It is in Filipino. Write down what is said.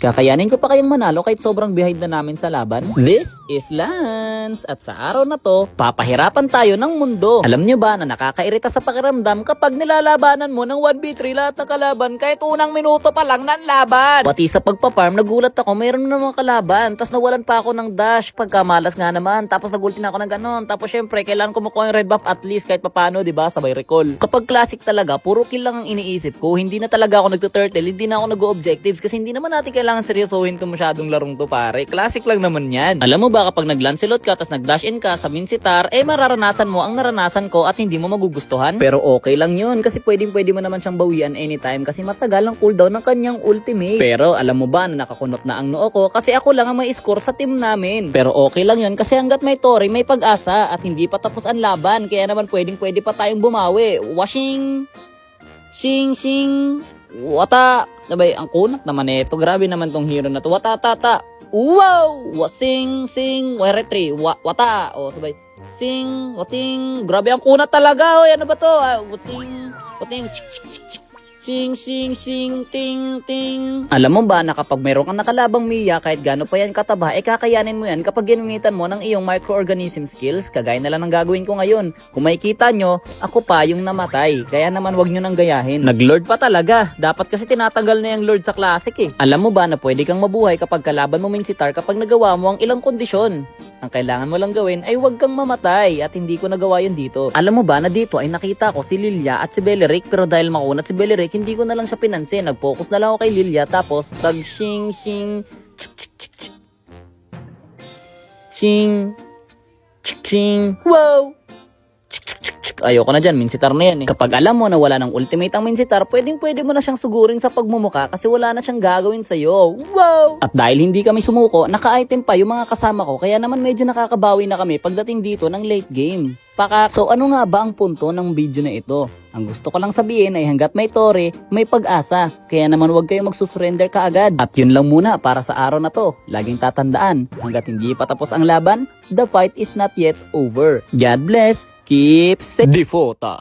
Kakayanin ko pa kayang manalo kahit sobrang behind na namin sa laban? This is Lance! At sa araw na to, papahirapan tayo ng mundo. Alam nyo ba na nakakairita sa pakiramdam kapag nilalabanan mo ng 1v3 lahat ng kalaban kahit unang minuto pa lang ng laban? Pati sa pagpaparm, nagulat ako, mayroon na mga kalaban. Tapos nawalan pa ako ng dash, pagkamalas nga naman. Tapos nagulti na ako ng ganon. Tapos syempre, kailangan ko makuha yung red buff at least kahit papano, diba? Sabay recall. Kapag classic talaga, puro kill lang ang iniisip ko. Hindi na talaga ako nagtuturtle, hindi na ako nag-objectives kasi hindi naman natin kailangan seryosohin to masyadong larong to pare. Classic lang naman yan. Alam mo ba kapag nag-lancelot ka tapos nag-dash in ka sa Mincetar, mararanasan mo ang naranasan ko at hindi mo magugustuhan. Pero okay lang yun kasi pwede mo naman siyang bawian anytime kasi matagal ang cooldown ng kanyang ultimate. Pero alam mo ba na nakakunot na ang noo ko kasi ako lang ang may score sa team namin. Pero okay lang yun kasi hanggat may Tori may pag-asa at hindi pa tapos ang laban kaya naman pwede pa tayong bumawi. Washing! Sing sing! Wata! Sabay, ang kunat naman ito. Grabe naman tong hero na to. Wata tata! Wow! Wasing sing! Retry! Wata! O sabay, sing! Wating! Grabe ang kunat talaga! O ano ba to? Wating! Wating! Sing, sing, sing, ting, ting. Alam mo ba na kapag mayroon kang nakalabang Mia, kahit gaano pa yan kataba, kakayanin mo yan kapag ginamitan mo ng iyong microorganism skills, kagaya na lang ng gagawin ko ngayon. Kung makikita nyo, ako pa yung namatay, kaya naman wag nyo nang gayahin. Nag-lord pa talaga, dapat kasi tinatanggal na yung lord sa classic eh. Alam mo ba na pwede kang mabuhay kapag kalaban mo Mincetar kapag nagawa mo ang ilang kondisyon? Ang kailangan mo lang gawin ay huwag kang mamatay at hindi ko nagawa yun dito. Alam mo ba na dito ay nakita ko si Lilia at si Belleric pero dahil makunat si Belleric hindi ko na lang siya pinansin. Nag-focus na lang ako kay Lilia tapos shing shing shing shing wow. Ayoko na dyan, Mincetar na yan eh. Kapag alam mo na wala ng ultimate ang Mincetar, pwede mo na siyang sugurin sa pagmumuka kasi wala na siyang gagawin sa'yo. Wow! At dahil hindi kami sumuko, naka-item pa yung mga kasama ko, kaya naman medyo nakakabawi na kami pagdating dito ng late game. So ano nga ba ang punto ng video na ito? Ang gusto ko lang sabihin ay hanggat may Tori, may pag-asa. Kaya naman huwag kayong magsusurrender kaagad. At yun lang muna para sa araw na to. Laging tatandaan, hanggat hindi pa tapos ang laban, the fight is not yet over. God bless! Keep safe. Defota.